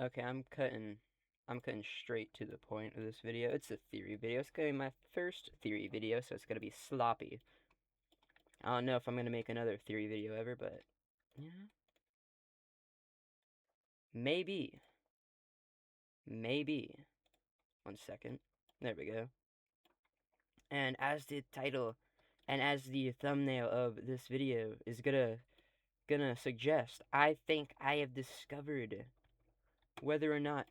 Okay, I'm cutting straight to the point of this video. It's a theory video. It's gonna be my first theory video, so it's gonna be sloppy. I don't know if I'm gonna make another theory video ever, but yeah, maybe, maybe. 1 second. There we go. And as the title and as the thumbnail of this video is gonna suggest, I think I have discovered whether or not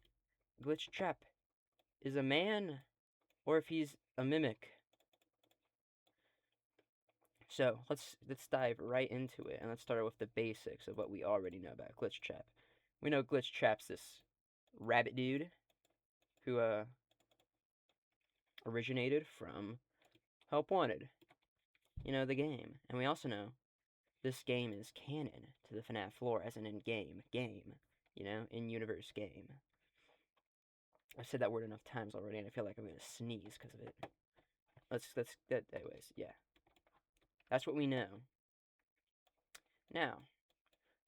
Glitchtrap is a man or if he's a mimic. So let's dive right into it, and let's start with the basics of what we already know about Glitchtrap. We know Glitchtrap's this rabbit dude who originated from Help Wanted, the game, and we also know this game is canon to the FNAF lore as an in-game game, in-universe game. I've said that word enough times already, and I feel like I'm gonna sneeze because of it. Anyways, yeah, that's what we know. Now,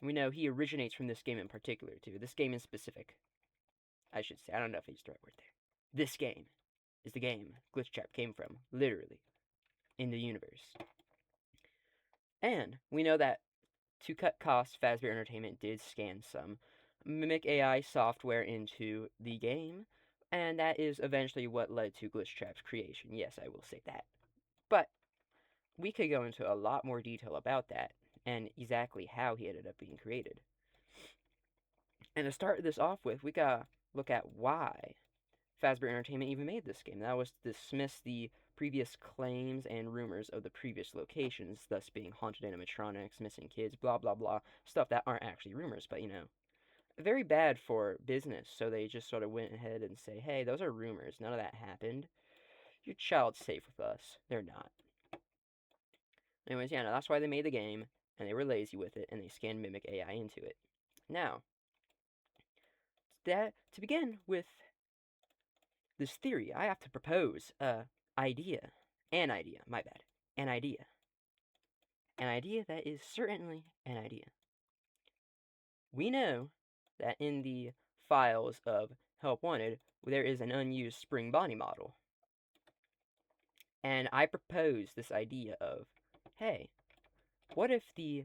we know he originates from this game in particular, too. This game in specific, I should say. I don't know if I used the right word there. This game is the game Glitchtrap came from, literally, in the universe. And we know that to cut costs, Fazbear Entertainment did scan some Mimic AI software into the game, and that is eventually what led to Glitchtrap's creation. Yes, I will say that. But we could go into a lot more detail about that and exactly how he ended up being created. And to start this off with, we gotta look at why Fazbear Entertainment even made this game. That was to dismiss the previous claims and rumors of the previous locations, thus being haunted animatronics, missing kids, blah blah blah, stuff that aren't actually rumors, but very bad for business. So they just sort of went ahead and say, hey, those are rumors. None of that happened. Your child's safe with us. They're not. Anyways, yeah, no, that's why they made the game, and they were lazy with it, and they scanned Mimic AI into it. Now, to begin with this theory, I have to propose idea. An idea, my bad. An idea. An idea that is certainly an idea. We know that in the files of Help Wanted, there is an unused Spring Bonnie model. And I propose this idea of, hey, what if the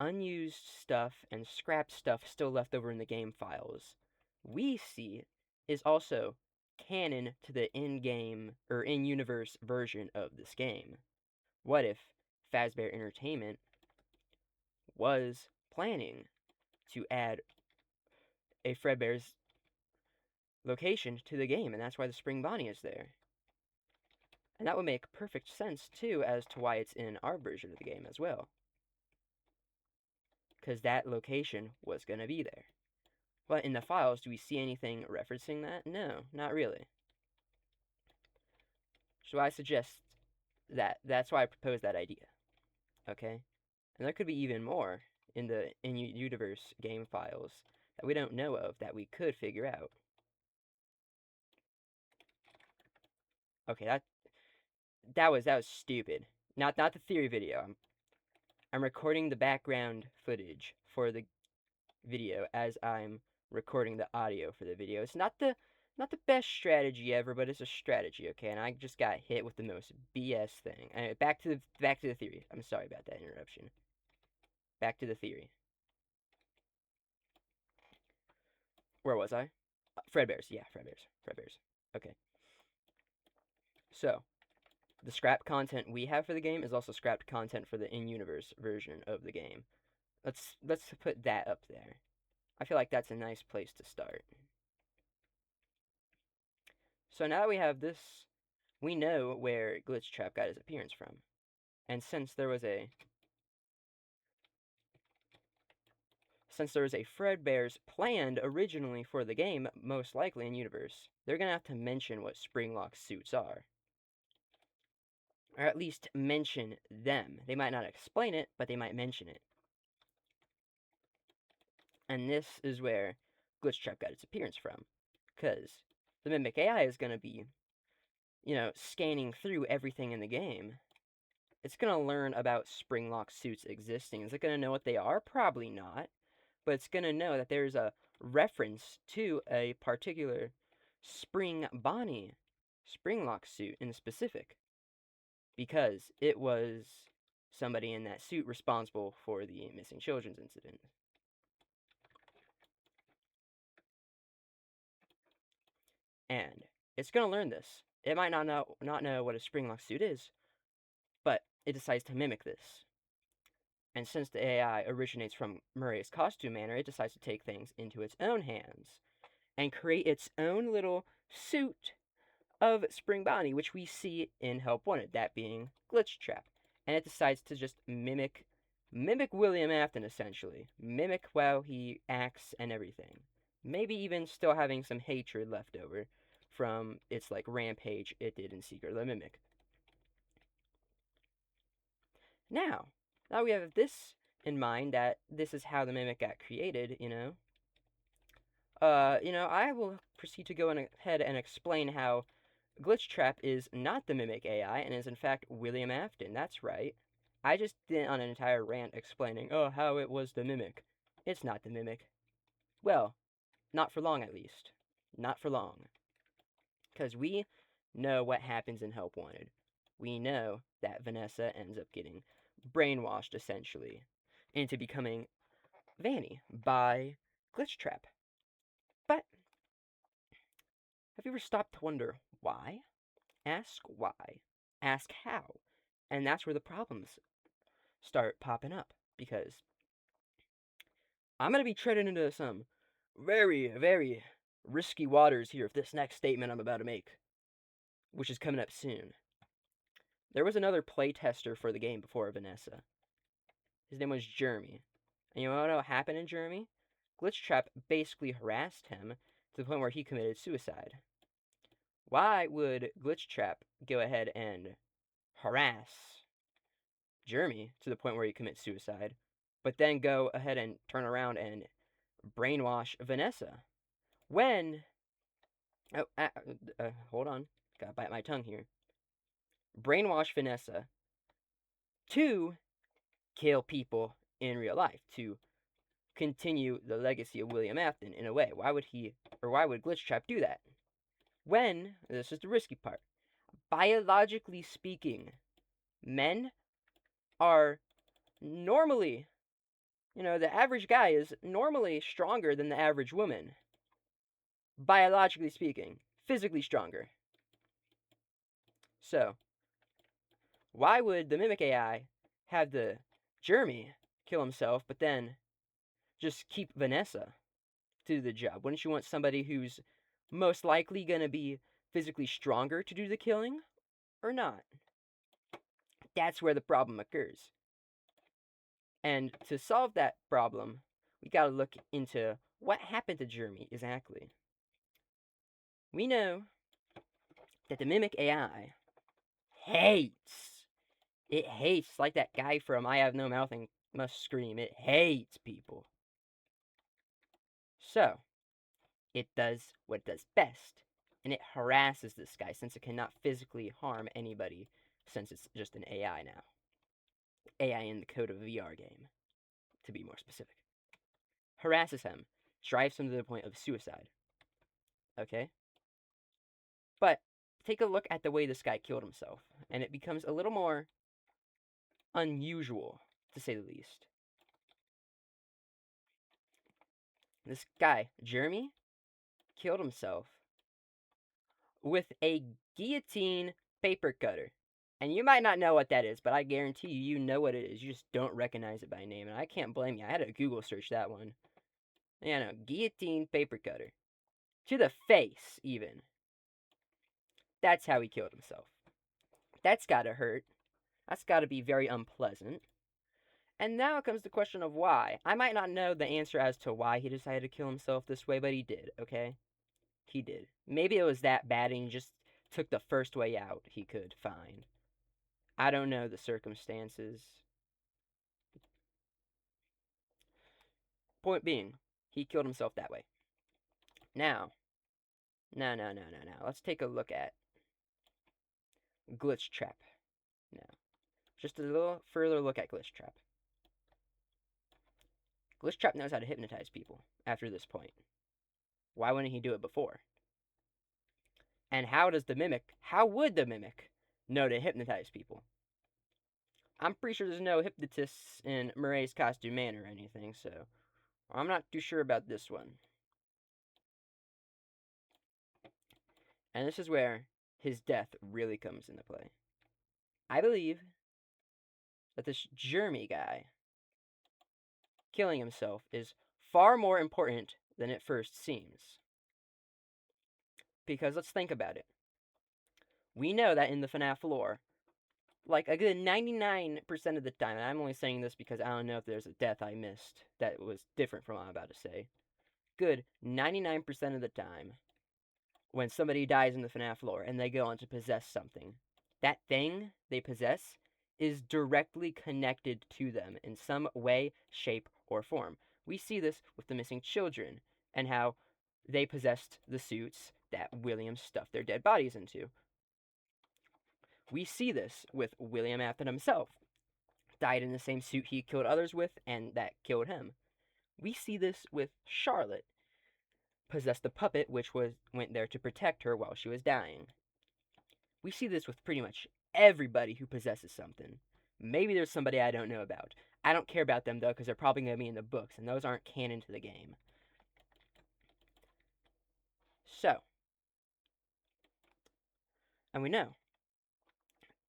unused stuff and scrap stuff still left over in the game files we see is also canon to the in-game or in-universe version of this game? What if Fazbear Entertainment was planning to add a Fredbear's location to the game, and that's why the Spring Bonnie is there? And that would make perfect sense, too, as to why it's in our version of the game as well. Because that location was going to be there. But in the files, do we see anything referencing that? No, not really. So I suggest that. That's why I proposed that idea. Okay? And there could be even more in the in-universe game files that we don't know of that we could figure out. Okay, that was stupid. Not the theory video. I'm recording the background footage for the video as I'm recording the audio for the video. It's not the best strategy ever, but it's a strategy, okay? And I just got hit with the most BS thing. Anyway, back to the theory. I'm sorry about that interruption. Back to the theory. Where was I? Fredbear's. Yeah, Fredbear's. Okay. So, the scrapped content we have for the game is also scrapped content for the in-universe version of the game. Let's put that up there. I feel like that's a nice place to start. So now that we have this, we know where Glitchtrap got his appearance from. And since there was a Fredbear's planned originally for the game, most likely in universe, they're gonna have to mention what Springlock suits are. Or at least mention them. They might not explain it, but they might mention it. And this is where Glitchtrap got its appearance from. Because the Mimic AI is gonna be, scanning through everything in the game. It's gonna learn about Springlock suits existing. Is it gonna know what they are? Probably not. but it's going to know that there's a reference to a particular Spring Bonnie Springlock suit in specific because it was somebody in that suit responsible for the missing children's incident. And it's going to learn this. It might not know what a Springlock suit is, but it decides to mimic this. And since the AI originates from Murray's costume manner, it decides to take things into its own hands and create its own little suit of Spring Bonnie, which we see in Help Wanted, that being Glitchtrap. And it decides to just mimic William Afton, essentially. Mimic how he acts and everything. Maybe even still having some hatred left over from its like rampage it did in Secret of the Mimic. Now we have this in mind that this is how the Mimic got created, I will proceed to go ahead and explain how Glitchtrap is not the Mimic AI and is in fact William Afton. That's right. I just did on an entire rant explaining, how it was the Mimic. It's not the Mimic. Well, not for long at least. Not for long. Because we know what happens in Help Wanted. We know that Vanessa ends up getting brainwashed, essentially, into becoming Vanny by Glitchtrap. But have you ever stopped to wonder why? Ask why. Ask how. And that's where the problems start popping up. Because I'm going to be treading into some very, very risky waters here with this next statement I'm about to make, which is coming up soon. There was another playtester for the game before Vanessa. His name was Jeremy. And you want to know what happened in Jeremy? Glitchtrap basically harassed him to the point where he committed suicide. Why would Glitchtrap go ahead and harass Jeremy to the point where he commits suicide, but then go ahead and turn around and brainwash Vanessa? When... hold on. Gotta bite my tongue here. Brainwash Vanessa to kill people in real life, to continue the legacy of William Afton in a way. Why would Glitchtrap do that? When, this is the risky part, biologically speaking, men are normally, the average guy is normally stronger than the average woman. Biologically speaking, physically stronger. So, why would the Mimic AI have the Jeremy kill himself, but then just keep Vanessa to do the job? Wouldn't you want somebody who's most likely going to be physically stronger to do the killing, or not? That's where the problem occurs. And to solve that problem, we gotta look into what happened to Jeremy exactly. We know that the Mimic AI hates. It hates, like that guy from I Have No Mouth and Must Scream. It hates people. So, it does what it does best, and it harasses this guy since it cannot physically harm anybody since it's just an AI now. AI in the code of a VR game, to be more specific. Harasses him, drives him to the point of suicide. Okay? But take a look at the way this guy killed himself, and it becomes a little more unusual, to say the least. This guy, Jeremy, killed himself with a guillotine paper cutter. And you might not know what that is, but I guarantee you know what it is. You just don't recognize it by name, and I can't blame you. I had to Google search that one. Yeah, no, guillotine paper cutter. To the face, even. That's how he killed himself. That's gotta hurt. That's gotta be very unpleasant. And now comes the question of why. I might not know the answer as to why he decided to kill himself this way, but he did, okay? He did. Maybe it was that bad and he just took the first way out he could find. I don't know the circumstances. Point being, he killed himself that way. Now, no. Let's take a look at Glitchtrap. Now, just a little further look at Glitchtrap. Glitchtrap knows how to hypnotize people after this point. Why wouldn't he do it before? And how would the Mimic know to hypnotize people? I'm pretty sure there's no hypnotists in Murray's Costume Man or anything, so I'm not too sure about this one. And this is where his death really comes into play. I believe that this Jeremy guy killing himself is far more important than it first seems. Because let's think about it. We know that in the FNAF lore, like a good 99% of the time, and I'm only saying this because I don't know if there's a death I missed that was different from what I'm about to say. Good 99% of the time, when somebody dies in the FNAF lore and they go on to possess something, that thing they possess is directly connected to them in some way, shape, or form. We see this with the missing children and how they possessed the suits that William stuffed their dead bodies into. We see this with William Afton himself. Died in the same suit he killed others with, and that killed him. We see this with Charlotte. Possessed the puppet which went there to protect her while she was dying. We see this with pretty much everybody who possesses something. Maybe there's somebody I don't know about. I don't care about them though, because they're probably going to be in the books, and those aren't canon to the game. So, and we know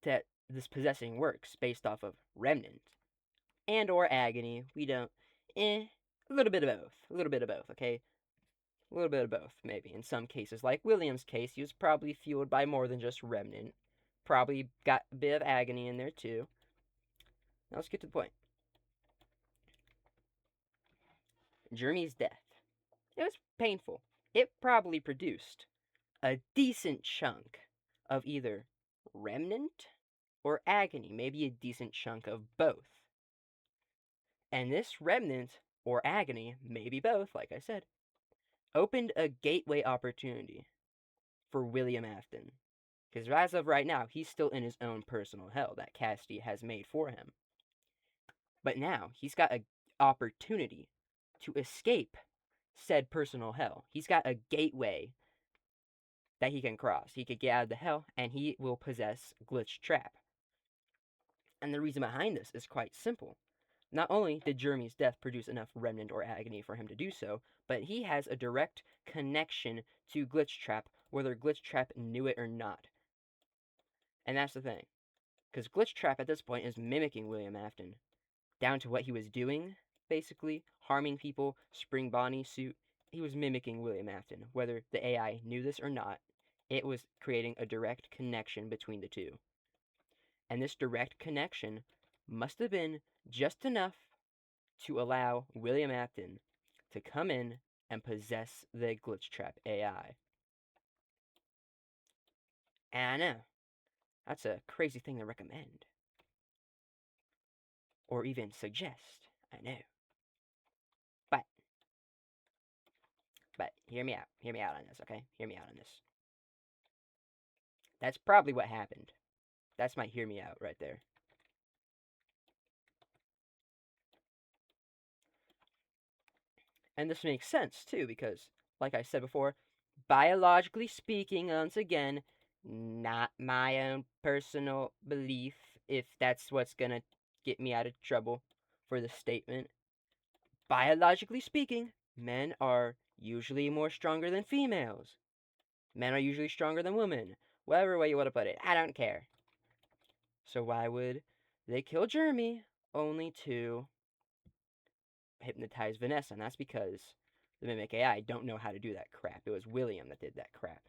that this possessing works based off of remnant and or agony. We don't, a little bit of both. A little bit of both, okay? A little bit of both, maybe. In some cases, like William's case, he was probably fueled by more than just remnant. Probably got a bit of agony in there too. Now let's get to the point. Jeremy's death. It was painful. It probably produced a decent chunk of either remnant or agony, maybe a decent chunk of both. And this remnant or agony, maybe both, like I said, opened a gateway opportunity for William Afton. Because as of right now, he's still in his own personal hell that Cassidy has made for him. But now, he's got an opportunity to escape said personal hell. He's got a gateway that he can cross. He could get out of the hell, and he will possess Glitchtrap. And the reason behind this is quite simple. Not only did Jeremy's death produce enough remnant or agony for him to do so, but he has a direct connection to Glitchtrap, whether Glitchtrap knew it or not. And that's the thing. Because Glitchtrap at this point is mimicking William Afton. Down to what he was doing, basically, harming people, Spring Bonnie suit. He was mimicking William Afton. Whether the AI knew this or not, it was creating a direct connection between the two. And this direct connection must have been just enough to allow William Afton to come in and possess the Glitchtrap AI. And I know, that's a crazy thing to recommend. Or even suggest, I know. But hear me out. Hear me out on this, okay? Hear me out on this. That's probably what happened. That's my hear me out right there. And this makes sense, too, because, like I said before, biologically speaking, once again, not my own personal belief, if that's what's gonna get me out of trouble for the statement. Biologically speaking, men are usually more stronger than females. Men are usually stronger than women. Whatever way you want to put it, I don't care. So why would they kill Jeremy only to hypnotize Vanessa? And that's because the Mimic AI don't know how to do that crap. It was William that did that crap.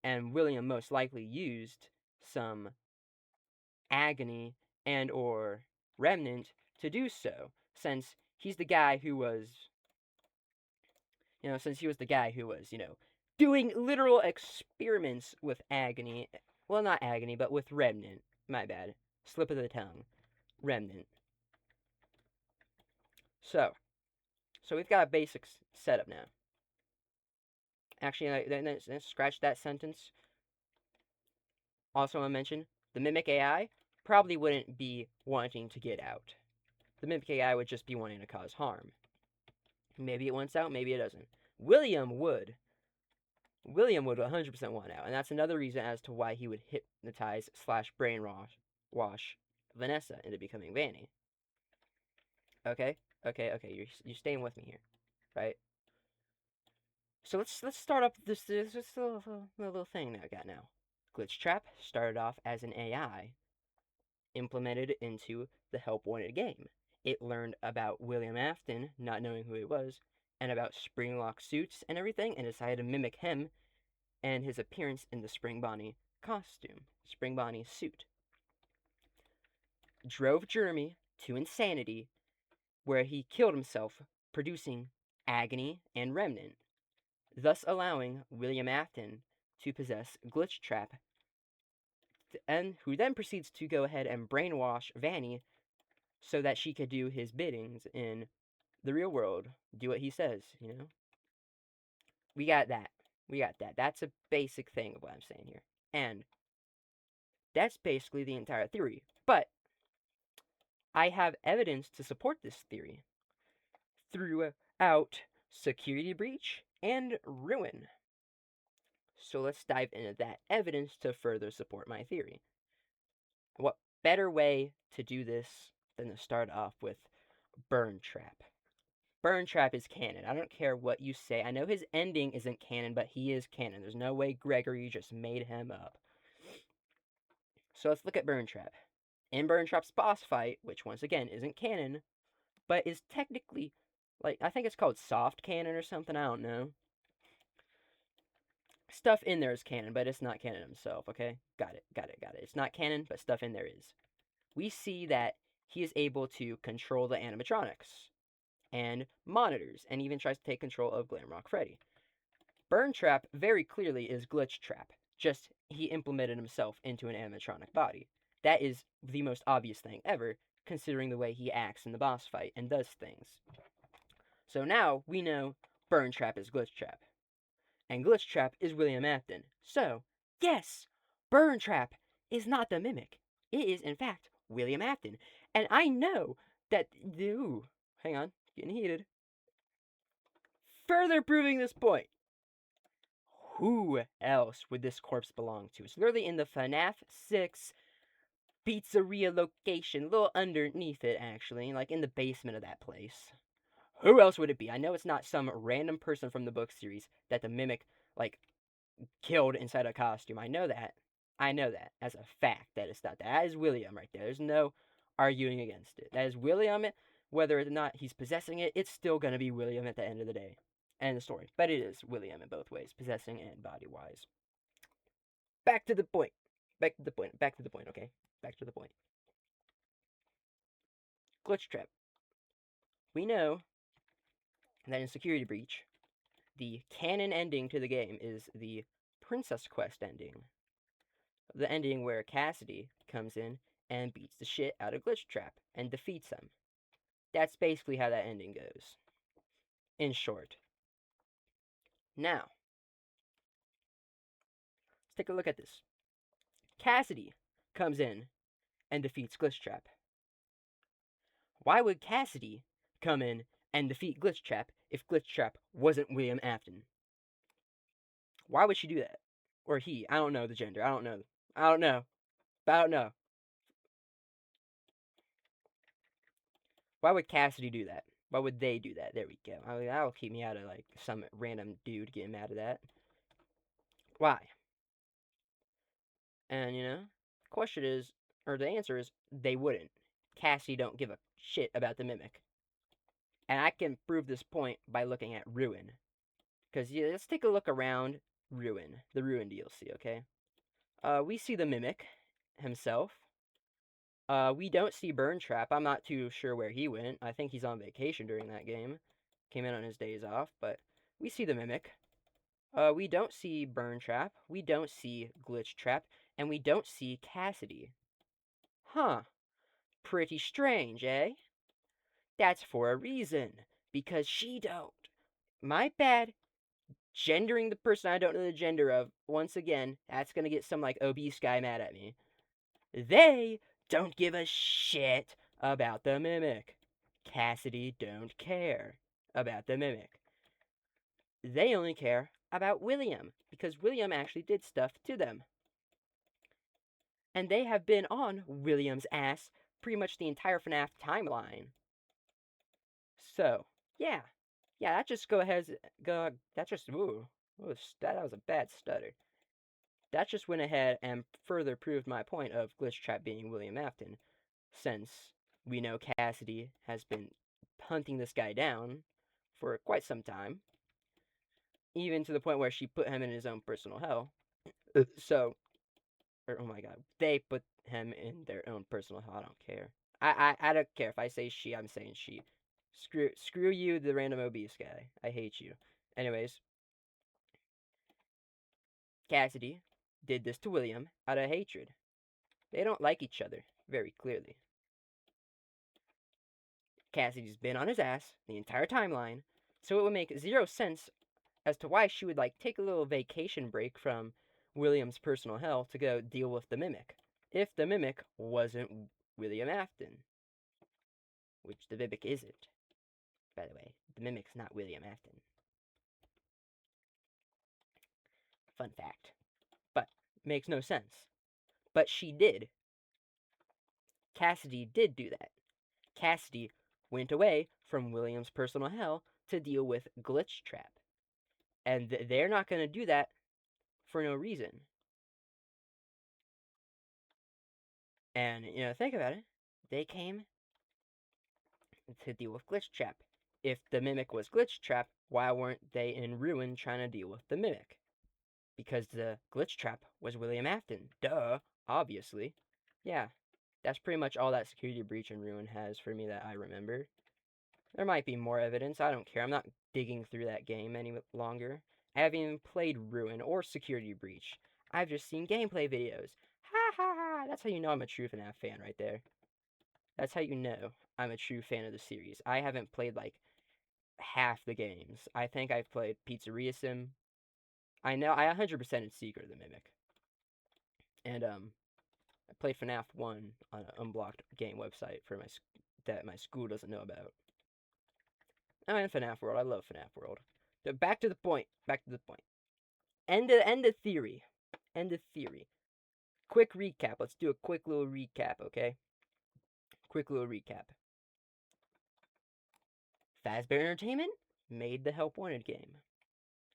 And William most likely used some agony and or remnant to do so, since he's the guy who was, since he was the guy who was, doing literal experiments with agony. Well, not agony, but with remnant. My bad. Slip of the tongue. Remnant. So we've got a basic setup now. Actually, let's scratch that sentence. Also, I want to mention the Mimic AI probably wouldn't be wanting to get out. The Mimic AI would just be wanting to cause harm. Maybe it wants out, maybe it doesn't. William would. William would 100% want out, and that's another reason as to why he would hypnotize slash brainwash Vanessa into becoming Vanny. Okay, okay. You're staying with me here, right? So let's start up this little thing that I got now. Glitchtrap started off as an AI implemented into the Help Wanted game. It learned about William Afton, not knowing who he was, and about Springlock suits and everything, and decided to mimic him and his appearance in the Spring Bonnie costume, Spring Bonnie suit. Drove Jeremy to insanity, where he killed himself, producing Agony and Remnant, thus allowing William Afton to possess Glitchtrap, and who then proceeds to go ahead and brainwash Vanny so that she could do his biddings in the real world, do what he says, you know? We got that. We got that. That's a basic thing of what I'm saying here. And that's basically the entire theory. But I have evidence to support this theory throughout Security Breach and Ruin. So let's dive into that evidence to further support my theory. What better way to do this than to start off with Burn Trap? Burn Trap is canon. I don't care what you say. I know his ending isn't canon, but he is canon. There's no way Gregory just made him up. So let's look at Burn Trap. In Burn Trap's boss fight, which once again isn't canon, but is technically, like, I think it's called soft canon or something, I don't know. Stuff in there is canon, but it's not canon himself, okay? Got it. It's not canon, but stuff in there is. We see that he is able to control the animatronics and monitors, and even tries to take control of Glamrock Freddy. Burn Trap very clearly is Glitchtrap, just he implemented himself into an animatronic body. That is the most obvious thing ever, considering the way he acts in the boss fight and does things. So now we know Burn Trap is Glitchtrap, and Glitchtrap is William Afton. So, yes, Burn Trap is not the Mimic. It is, in fact, William Afton. And I know that. Ooh, hang on, getting heated. Further proving this point, who else would this corpse belong to? It's literally in the FNAF 6 pizzeria location, a little underneath it, actually, like in the basement of that place. Who else would it be? I know it's not some random person from the book series that the Mimic, like, killed inside a costume. I know that. As a fact that it's not that. That is William right there. There's no arguing against it. That is William. Whether or not he's possessing it, it's still going to be William at the end of the day. End of story. But it is William in both ways, possessing and body-wise. Back to the point. Okay? Back to the point. Glitchtrap. We know that in Security Breach, the canon ending to the game is the Princess Quest ending. The ending where Cassidy comes in and beats the shit out of Glitchtrap and defeats him. That's basically how that ending goes. In short. Now, let's take a look at this. Cassidy comes in and defeats Glitchtrap. Why would Cassidy come in and defeat Glitchtrap if Glitchtrap wasn't William Afton? Why would she do that? Or he? I don't know the gender. I don't know. Why would Cassidy do that? Why would they do that? There we go. That'll keep me out of, like, some random dude getting mad at that. Why? And, the answer is, they wouldn't. Cassidy don't give a shit about the Mimic. And I can prove this point by looking at Ruin. Because, yeah, let's take a look around Ruin. The Ruin DLC, okay? We see the Mimic himself. We don't see Burn Trap. I'm not too sure where he went. I think he's on vacation during that game. Came in on his days off, but we see the Mimic. We don't see Burn Trap. We don't see Glitchtrap. And we don't see Cassidy. Huh. Pretty strange, eh? That's for a reason. Because she don't. My bad. Gendering the person I don't know the gender of. Once again, that's gonna get some, like, obese guy mad at me. They don't give a shit about the Mimic. Cassidy don't care. about the Mimic. They only care about William because William actually did stuff to them. And they have been on William's ass pretty much the entire FNAF timeline. So, yeah. Yeah, that just go ahead. That just. That was a bad stutter. That just went ahead and further proved my point of Glitchtrap being William Afton, since we know Cassidy has been hunting this guy down for quite some time, even to the point where she put him in his own personal hell. So, oh my god, they put him in their own personal hell. I don't care. I don't care if I say she. I'm saying she. Screw you, the random obese guy. I hate you. Anyways, Cassidy did this to William out of hatred. They don't like each other, very clearly. Cassidy's been on his ass the entire timeline, so it would make zero sense as to why she would take a little vacation break from William's personal hell to go deal with the Mimic. If the Mimic wasn't William Afton, which the Mimic isn't, by the way. The Mimic's not William Afton. Fun fact. But makes no sense. But she did. Cassidy did do that. Cassidy went away from William's personal hell to deal with Glitchtrap. And they're not going to do that for no reason. And, think about it. They came to deal with Glitchtrap. If the Mimic was Glitchtrap, why weren't they in Ruin trying to deal with the Mimic? Because the Glitchtrap was William Afton. Duh, obviously. Yeah, that's pretty much all that security breach in Ruin has for me that I remember. There might be more evidence, I don't care. I'm not digging through that game any longer. I haven't even played Ruin or Security Breach. I've just seen gameplay videos. Ha ha ha! That's how you know I'm a true FNAF fan right there. That's how you know I'm a true fan of the series. I haven't played half the games. I think I've played Pizzeria Sim. I know I 100% in Secret of the Mimic. And I played FNAF 1 on an unblocked game website for that my school doesn't know about. Oh, and FNAF World. I love FNAF World. So back to the point. Back to the point. End of theory. End of theory. Quick recap. Let's do a quick little recap, okay? Quick little recap. Fazbear Entertainment made the Help Wanted game.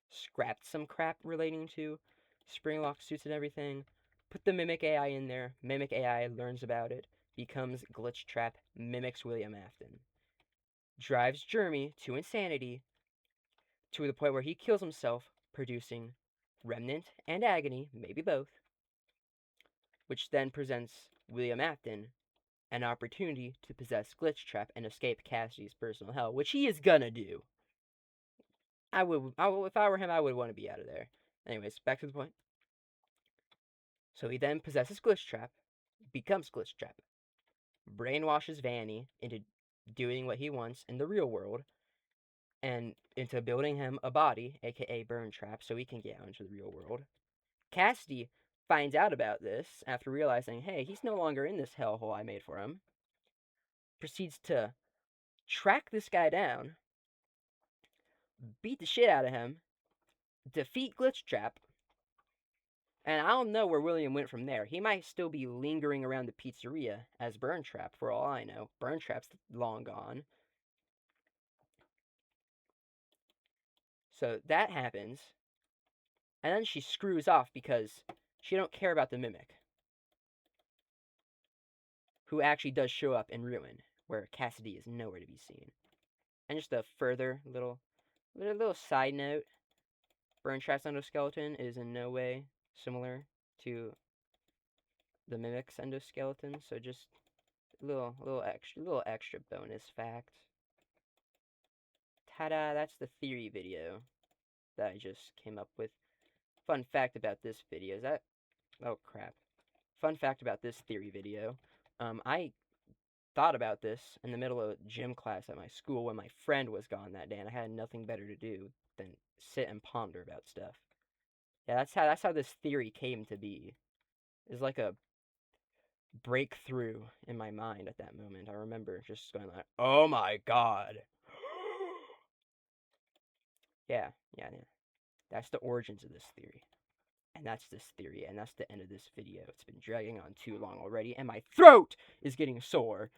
Scrapped some crap relating to spring lock suits and everything. Put the Mimic AI in there. Mimic AI learns about it. Becomes Glitchtrap. Mimics William Afton. Drives Jeremy to insanity to the point where he kills himself, producing Remnant and Agony, maybe both, which then presents William Afton an opportunity to possess Glitchtrap and escape Cassidy's personal hell, which he is gonna do. If I were him, I would want to be out of there. Anyways, back to the point. So he then possesses Glitchtrap, becomes Glitchtrap, brainwashes Vanny into doing what he wants in the real world, and into building him a body, aka Burn Trap, so he can get out into the real world. Cassidy finds out about this after realizing, hey, he's no longer in this hellhole I made for him. Proceeds to track this guy down, beat the shit out of him, defeat Glitchtrap, and I don't know where William went from there. He might still be lingering around the pizzeria as Burn Trap, for all I know. Burn Trap's long gone. So that happens, and then she screws off because she don't care about the Mimic, who actually does show up in Ruin, where Cassidy is nowhere to be seen. And just a further little side note, Burn Trap's endoskeleton is in no way similar to the Mimic's endoskeleton, so just little extra bonus fact. Ta-da! That's the theory video that I just came up with. Fun fact about this video is that, oh crap. Fun fact about this theory video. I thought about this in the middle of gym class at my school when my friend was gone that day, and I had nothing better to do than sit and ponder about stuff. Yeah, that's how this theory came to be. It's like a breakthrough in my mind at that moment. I remember just going like, "Oh my god." Yeah, yeah, yeah. That's the origins of this theory. And that's this theory, and that's the end of this video. It's been dragging on too long already, and my throat is getting sore.